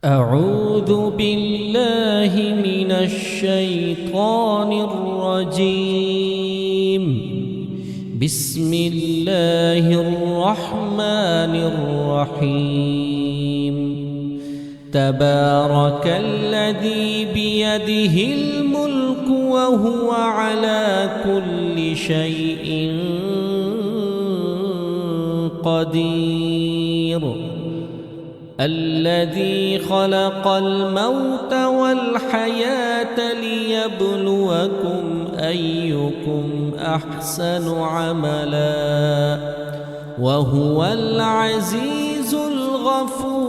أعوذ بالله من الشيطان الرجيم. بسم الله الرحمن الرحيم. تبارك الذي بيده الملك وهو على كل شيء قدير. الذي خلق الموت والحياة ليبلوكم أيكم أحسن عملا وهو العزيز الغفور.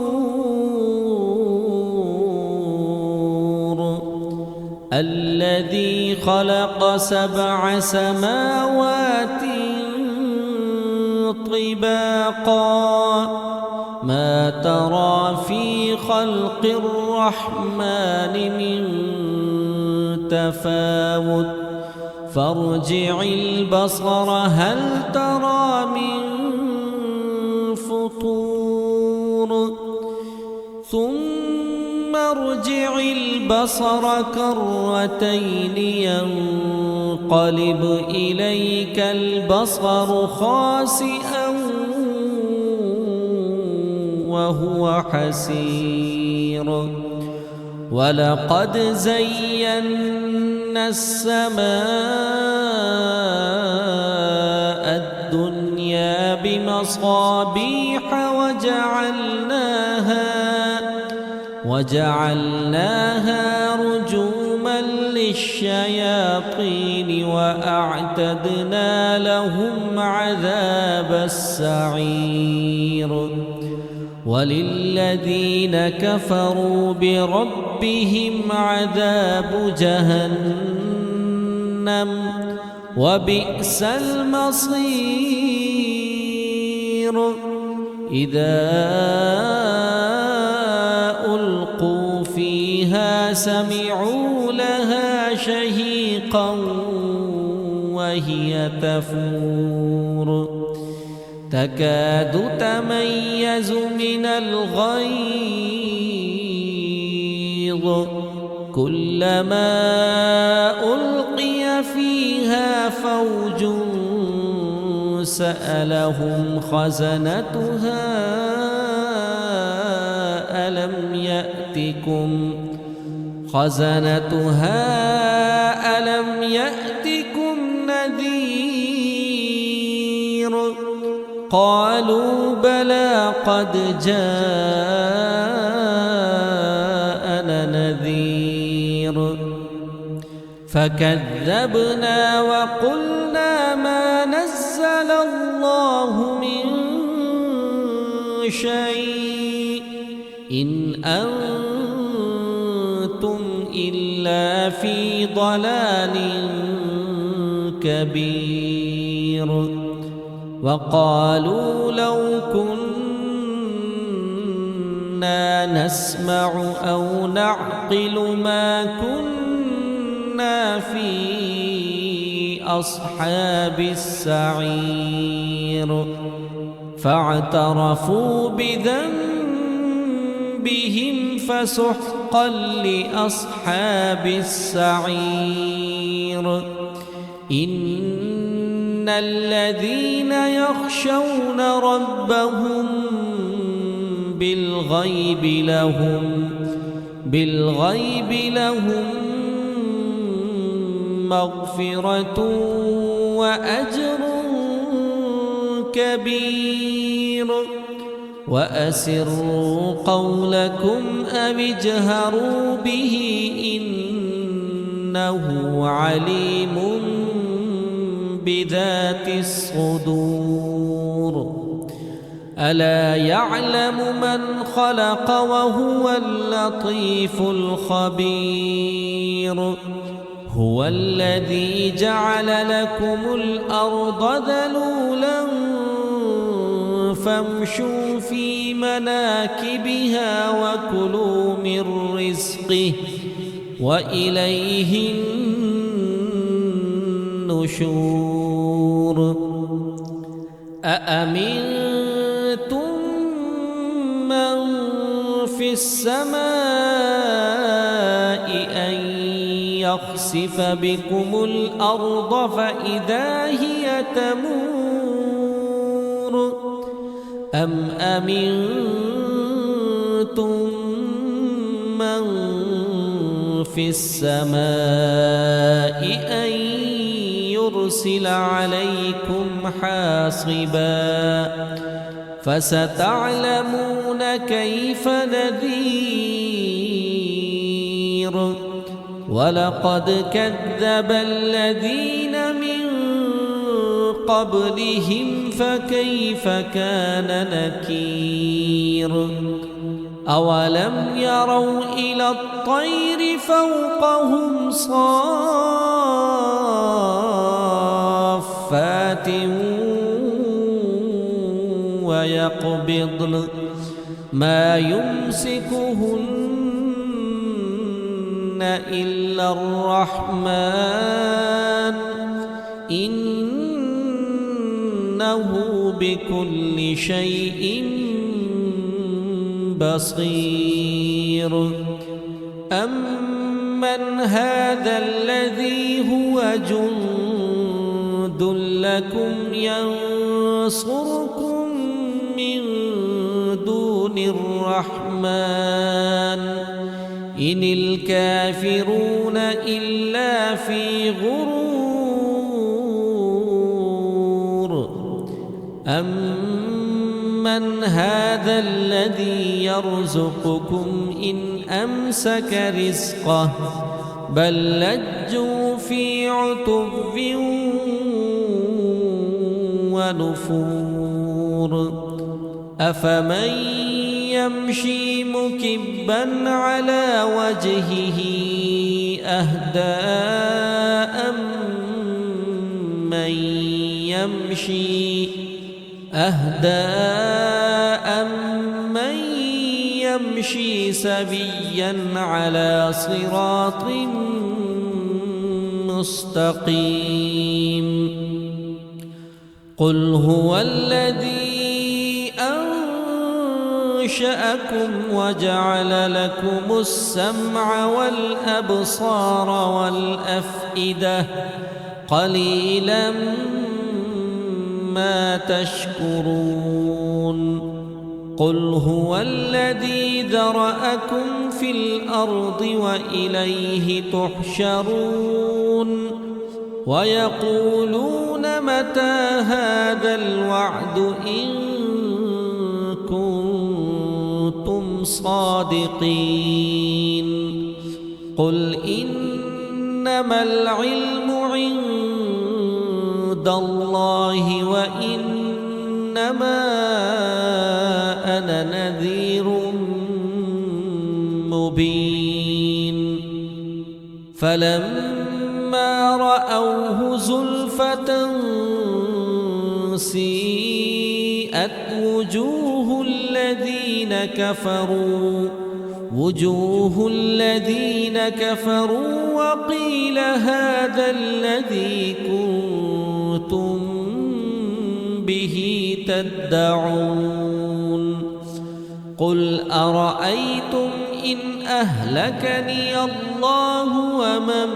الذي خلق 7 سماوات طباقا ما ترى في خلق الرحمن من تفاوت فارجع البصر هل ترى من فطور ثم ارجع البصر كرتين ينقلب إليك البصر خاسئا وهو حسير. ولقد زينا السماء الدنيا بمصابيح وجعلناها رجوما للشياطين وأعتدنا لهم عذاب السعير. وللذين كفروا بربهم عذاب جهنم وبئس المصير. إذا ألقوا فيها سمعوا لها شهيقا وهي تفور تكاد تميز من الغيظ كلما ألقي فيها فوج سألهم خزنتها ألم يأتكم نذير قالوا بلى قد جاءنا نذير فكذبنا وقلنا ما نزل الله من شيء إن أنتم إلا في ضلال كبير. وقالوا لو كنا نسمع أو نعقل ما كنا في أصحاب السعير فاعترفوا بذنبهم فسحقا لأصحاب السعير. إن الذين يخشون ربهم بالغيب لهم مغفرة وأجر كبير. وأسروا قولكم أو اجهروا به إنه عليم بذات الصدور. ألا يعلم من خلق وهو اللطيف الخبير. هو الذي جعل لكم الأرض ذلولا فامشوا في مناكبها وكلوا من رزقه وإليه النشور. أأمنتم من في في السماء أن يخسف بكم الأرض فإذا هي تمور أم أمنتم من في السماء أن يرسل عليكم حاصبا فستعلمون كيف نذير ولقد كذب الذين من قبلهم فكيف كان نكير أولم يروا إلى الطير فوقهم صافات ويقبضن ما يمسكهن إلا الرحمن إنه بكل شيء بصير أمن هذا الذي هو جند لكم ينصركم من دون الرحمن إن الكافرون إلا في غرور أمن هذا الذي يرزقكم إن أمسك رزقه بل لجوا في عتب ونفور أفمن يمشي مكبا على وجهه أهدى أمن يمشي سبيا على صراط مستقيم قل هو الذي أنشأكم وجعل لكم السمع والأبصار والأفئدة قليلا ما تشكرون قل هو الذي ذرأكم في الأرض وإليه تحشرون ويقولون متى هذا الوعد إن كنتم صادقين قل إنما العلم عند الله وإنما أنا نذير مبين فلما رأوه زلفة سيئت وجوه الذين كفروا وقيل هذا الذي كنتم به تدعون قل أرأيتم إن أهلكني الله ومن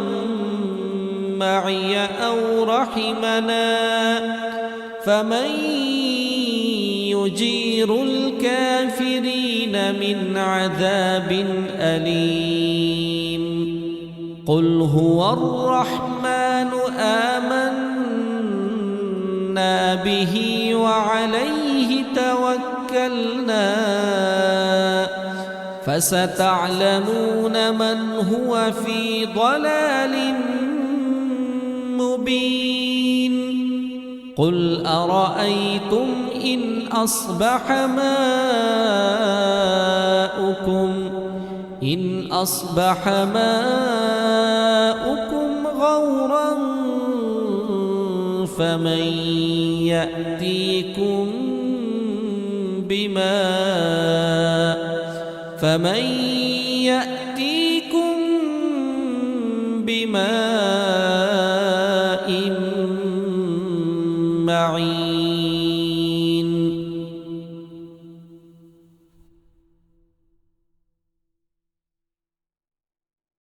معي أو رحمنا فمن يجير الكافرين من عذاب أليم قل هو الرحمن آمنا به وعليه توكلنا فستعلمون من هو في ضلال مبين قل أرأيتم إن أصبح ماؤكم غورا فمن يأتيكم بماء